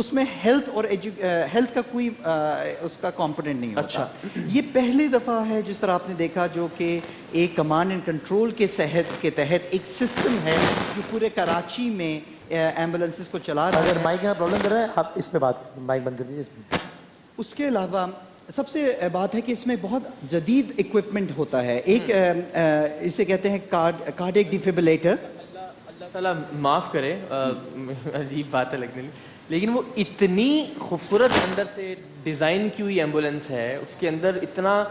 اس میں ہیلتھ کا کوئی اس کا کمپوننٹ نہیں ہوتا. یہ پہلی دفعہ ہے جس طرح آپ نے دیکھا جو کہ ایک کمانڈ اینڈ کنٹرول کے تحت ایک سسٹم ہے جو پورے کراچی میں ایمبولینسز کو چلا رہا ہے. اگر مائک کا پرابلم کر رہا ہے آپ اس پہ بات کریں, مائک بند کر دیجیے. اس کے علاوہ سب سے بات ہے کہ اس میں بہت جدید اکوپمنٹ ہوتا ہے. ایک اسے کہتے ہیں کارڈیک ڈیفیبریلیٹر. اللہ تعالیٰ معاف کرے, عجیب بات ہے لگنے لیکن وہ اتنی خوبصورت اندر سے ڈیزائن کی ہوئی ایمبولینس ہے, اس کے اندر اتنا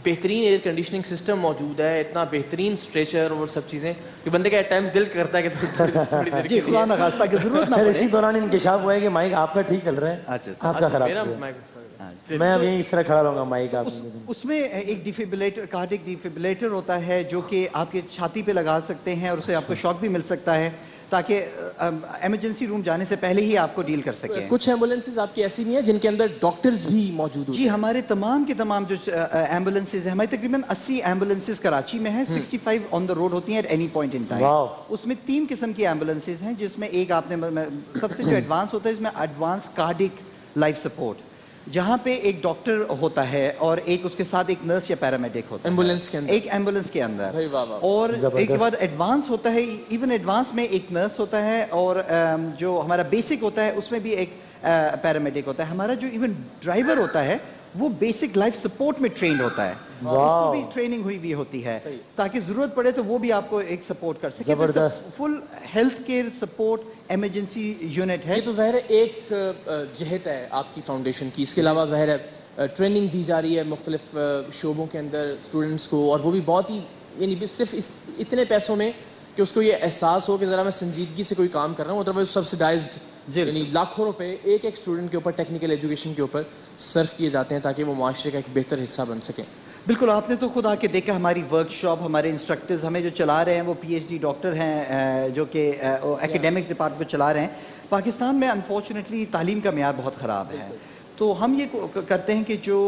بہترین ایئر کنڈیشننگ سسٹم موجود ہے, اتنا بہترین اسٹریچر اور سب چیزیں کہ بندے کا ایٹ ٹائمز دل کرتا ہے کہ جی خدا نخواستہ کہ ضرورت نہ پڑے. اسی دوران انکشاف ہوا ہے کہ مائک آپ کا ٹھیک چل رہا ہے, آپ کا خراب چل رہا ہے. میں اب یہیں اس طرح کھڑا رہوں گا مائک. اس میں ایک ڈیفیبریلیٹر, کارڈیک ڈیفیبریلیٹر ہوتا ہے جو کہ آپ کے چھاتی پہ لگا سکتے ہیں اور اسے آپ کو شاک بھی مل سکتا ہے تاکہ ایمرجنسی روم جانے سے پہلے ہی آپ کو ڈیل کر سکیں. کچھ ایمبولینسز آپ کی ایسی بھی ہیں جن کے اندر ڈاکٹرز بھی موجود ہوتے ہیں؟ جی ہمارے تمام کے تمام جو ایمبولینسز ہیں, ہماری تقریباً 80 ایمبولینسز کراچی میں ہیں, 65 آن دا روڈ ہوتی ہیں at any point in time. اس میں 3 قسم کی ایمبولینسز ہیں جس میں ایک آپ نے سب سے جو ایڈوانس ہوتا ہے اس میں ایڈوانس کارڈک لائف سپورٹ, جہاں پہ ایک ڈاکٹر ہوتا ہے اور ایک اس کے ساتھ ایک نرس یا پیرامیڈک ہوتا ہے ایمبولینس کے اندر, ایک ایمبولینس کے اندر. اور ایک کے بعد ایڈوانس ہوتا ہے, ایون ایڈوانس میں ایک نرس ہوتا ہے اور جو ہمارا بیسک ہوتا ہے اس میں بھی ایک پیرامیڈک ہوتا ہے. ہمارا جو ایون ڈرائیور ہوتا ہے وہ بیسک لائف سپورٹ میں ٹرینڈ ہوتا ہے, اس کو بھی ٹریننگ ہوئی بھی ہوتی ہے تاکہ ضرورت پڑے تو وہ بھی آپ کو ایک سپورٹ کر سکے. Full health care support emergency unit ہے. یہ تو ظاہر ہے ایک جہت ہے آپ کی فاؤنڈیشن کی, اس کے علاوہ ظاہر ہے ٹریننگ دی جا رہی ہے مختلف شعبوں کے اندر اسٹوڈنٹس کو, اور وہ بھی بہت ہی یعنی صرف اتنے پیسوں میں کہ اس کو یہ احساس ہو کہ ذرا میں سنجیدگی سے کوئی کام کر رہا ہوں. ادروائز سبسڈائزڈ یعنی لاکھوں روپے ایک اسٹوڈنٹ کے اوپر ٹیکنیکل ایجوکیشن کے اوپر صرف کیے جاتے ہیں تاکہ وہ معاشرے کا ایک بہتر حصہ بن سکیں. بالکل, آپ نے تو خود آ کے دیکھا ہماری ورک شاپ, ہمارے انسٹرکٹرز ہمیں جو چلا رہے ہیں وہ PhD ڈاکٹر ہیں جو کہ ایکیڈیمکس ڈپارٹمنٹ کو چلا رہے ہیں. پاکستان میں انفارچونیٹلی تعلیم کا معیار بہت خراب ہے, تو ہم یہ کرتے ہیں کہ جو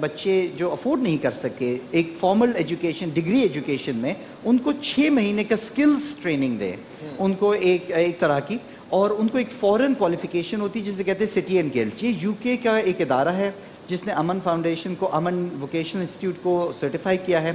بچے جو افورڈ نہیں کر سکے ایک فارمل ایجوکیشن ڈگری ایجوکیشن میں, ان کو 6 مہینے کا سکلز ٹریننگ دے ان کو ایک طرح کی, اور ان کو ایک فورن کوالیفیکیشن ہوتی ہے جسے کہتے ہیں سٹی اینڈ گلڈ. یہ UK کا ایک ادارہ ہے جس نے امن فاؤنڈیشن کو, امن ووکیشنل انسٹیٹیوٹ کو سرٹیفائی کیا ہے.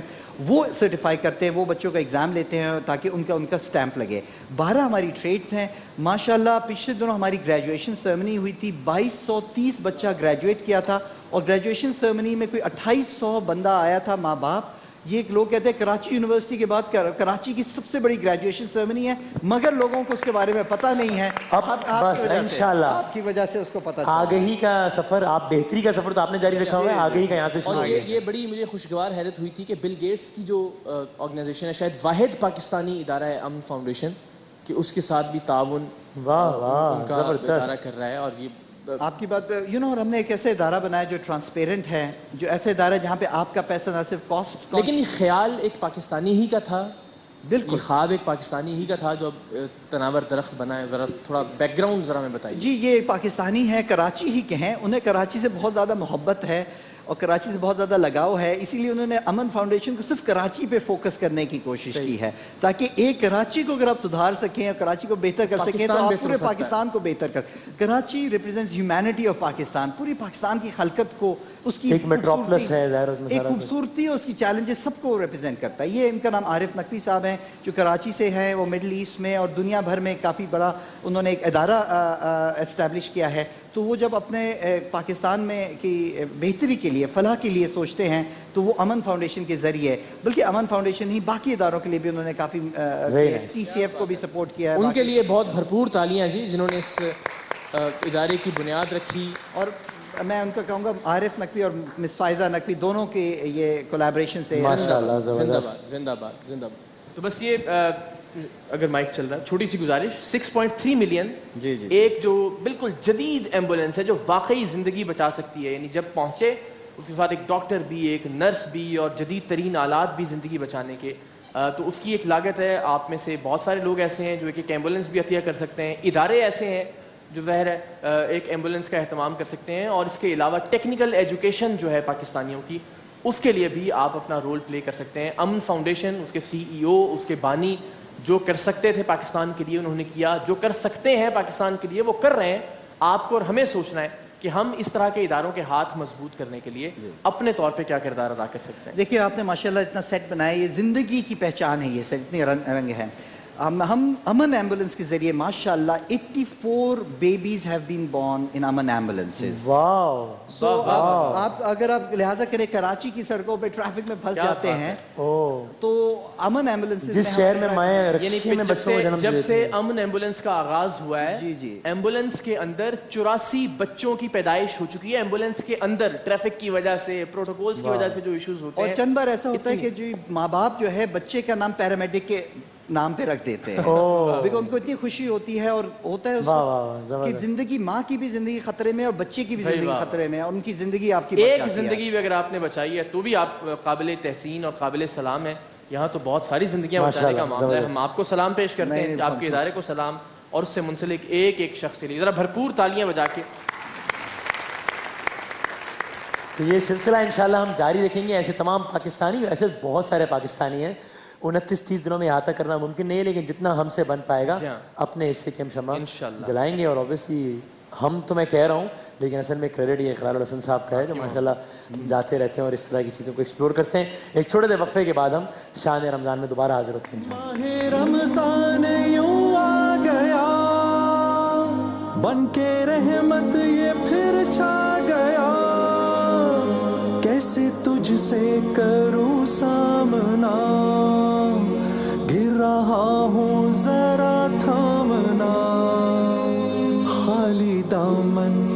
وہ سرٹیفائی کرتے ہیں, وہ بچوں کا ایگزام لیتے ہیں تاکہ ان کا سٹیمپ لگے. 12 ہماری ٹریڈز ہیں ماشاءاللہ. پچھلے دنوں ہماری گریجویشن سرمنی ہوئی تھی, 2230 بچہ گریجویٹ کیا تھا, اور گریجویشن سرمنی میں کوئی 2800 بندہ آیا تھا ماں باپ. یہ لوگ کہتے ہیں کراچی یونیورسٹی کے بعد کراچی کی سب سے بڑی گریجویشن سرمنی ہے, مگر لوگوں کو اس کے بارے میں پتہ نہیں ہے. انشاءاللہ آپ کی وجہ سے اس کو پتہ آگہی کا سفر, آپ بہتری کا سفر تو آپ نے جاری رکھا ہوا ہے, آگہی کا یہاں سے شروع. اور یہ بڑی مجھے خوشگوار حیرت ہوئی تھی کہ بل گیٹس کی جو آرگنائزیشن ہے, شاید واحد پاکستانی ادارہ ہے امن فاؤنڈیشن, کہ اس کے ساتھ بھی تعاون ادارہ کر رہا ہے. اور یہ آپ کی بات اور ہم نے ایک ایسا ادارہ بنایا جو ٹرانسپیرنٹ ہے, جو ایسا ادارہ جہاں پہ آپ کا پیسہ نہ صرف کاسٹ, لیکن یہ خیال ایک پاکستانی ہی کا تھا. بالکل, خواب ایک پاکستانی ہی کا تھا جو تناور درخت بنا ہے. ذرا تھوڑا بیک گراؤنڈ ذرا میں بتائیے. جی, یہ پاکستانی ہیں, کراچی ہی کے ہیں, انہیں کراچی سے بہت زیادہ محبت ہے اور کراچی سے بہت زیادہ لگاؤ ہے, اسی لیے انہوں نے امن فاؤنڈیشن کو صرف کراچی پہ فوکس کرنے کی کوشش کی ہے تاکہ ایک کراچی کو اگر آپ سدھار سکیں اور کراچی کو بہتر کر سکیں تو آپ پورے پاکستان کو بہتر کر. Karachi represents humanity of Pakistan, پوری پاکستان کی خلقت کو, اس کی ایک میٹروپولس ہے, ایک خوبصورتی اور اس کی چیلنجز سب کو ریپرزینٹ کرتا ہے. یہ ان کا نام عارف نقوی صاحب ہیں جو کراچی سے ہیں, وہ مڈل ایسٹ میں اور دنیا بھر میں کافی بڑا انہوں نے ایک ادارہ اسٹیبلش کیا ہے. تو وہ جب اپنے پاکستان میں کی بہتری کے لیے, فلاح کے لیے سوچتے ہیں تو وہ امن فاؤنڈیشن کے ذریعے, بلکہ امن فاؤنڈیشن ہی باقی اداروں کے لیے بھی انہوں نے کافی TCF کو بھی سپورٹ کیا ہے. ان کے لیے بہت بھرپور تالیاں جی, جنہوں نے اس ادارے کی بنیاد رکھی. اور میں ان کو کہوں گا عارف نقوی اور مس فائزہ نقوی دونوں کے یہ کولیبریشن سے ماشاءاللہ زندہ باد زندہ باد زندہ باد. تو بس یہ اگر مائک چل رہا ہے, چھوٹی سی گزارش, 6.3 ملین ایک جو بالکل جدید ایمبولینس ہے جو واقعی زندگی بچا سکتی ہے. یعنی جب پہنچے اس کے ساتھ ایک ڈاکٹر بھی, ایک نرس بھی, اور جدید ترین آلات بھی زندگی بچانے کے. تو اس کی ایک لاگت ہے. آپ میں سے بہت سارے لوگ ایسے ہیں جو ایک ایمبولینس بھی عطیہ کر سکتے ہیں, ادارے ایسے ہیں جو ظاہر ہے ایک ایمبولینس کا اہتمام کر سکتے ہیں, اور اس کے علاوہ ٹیکنیکل ایجوکیشن جو ہے پاکستانیوں کی, اس کے لیے بھی آپ اپنا رول پلے کر سکتے ہیں. امن فاؤنڈیشن, اس کے CEO, اس کے بانی, جو کر سکتے تھے پاکستان کے لیے انہوں نے کیا, جو کر سکتے ہیں پاکستان کے لیے وہ کر رہے ہیں. آپ کو اور ہمیں سوچنا ہے کہ ہم اس طرح کے اداروں کے ہاتھ مضبوط کرنے کے لیے اپنے طور پہ کیا کردار ادا کر سکتے ہیں. دیکھیے آپ نے ماشاءاللہ اتنا سیٹ بنایا, یہ زندگی کی پہچان ہے, یہ سیٹ اتنے رنگ ہے. ہم امن ایمبولنس کے ذریعے ماشاءاللہ 84 babies have been born in امن ایمبولنسز. واو. سو آپ اگر آپ لہٰذا کریں کراچی کی سڑکوں پہ ٹریفک میں پھنس جاتے ہیں تو امن ایمبولنسز جس شہر میں مائیں رکشے میں بچوں کو جنم جب سے امن ایمبولنس کا آغاز ہوا ہے, ایمبولنس کے اندر 84 بچوں کی پیدائش ہو چکی ہے. ایمبولنس کے اندر ٹریفک کی وجہ سے, پروٹوکولز کی وجہ سے جو ایشوز ہوتے ہیں, اور چند بار ایسا ہوتا ہے کہ جو ماں باپ جو ہے بچے کا نام پیرامیڈک کے نام پہ رکھ دیتے ہیں, بیکاز ان کو اتنی خوشی ہوتی ہے, اور ہوتا ہے کہ زندگی, ماں کی بھی زندگی خطرے میں اور بچے کی بھی زندگی خطرے میں, اور ان کی زندگی آپ کی ایک زندگی بھی اگر آپ نے بچائی ہے تو بھی آپ قابل تحسین اور قابل سلام ہے. یہاں تو بہت ساری زندگیاں بچانے کا معاملہ ہے. ہم آپ کو سلام پیش کرتے ہیں, آپ کے ادارے کو سلام, اور اس سے منسلک ایک ایک شخص کے لیے ذرا بھرپور تالیاں بجا کے. تو یہ سلسلہ انشاءاللہ ہم جاری رکھیں گے. ایسے تمام پاکستانی, ایسے بہت سارے پاکستانی ہیں, 29-30 دنوں میں احاطہ کرنا ممکن نہیں ہے, لیکن جتنا ہم سے بن پائے گا اپنے حصے کی ہم شمع جلائیں گے. اور اوبیسلی ہم تو میں کہہ رہا ہوں, لیکن اصل میں کریڈٹ یہ اقرار الحسن صاحب کا ہے جو ماشاءاللہ جاتے رہتے ہیں اور اس طرح کی چیزوں کو ایکسپلور کرتے ہیں. ایک چھوٹے سے وقفے کے بعد ہم شان رمضان میں دوبارہ حاضر ہوتے ہیں. ماہ رمضان یوں آ گیا, بن کے رحمت یہ پھر چھا گیا, کیسے تجھ سے کروں سامنا, گر رہا ہوں ذرا تھامنا, خالی دامن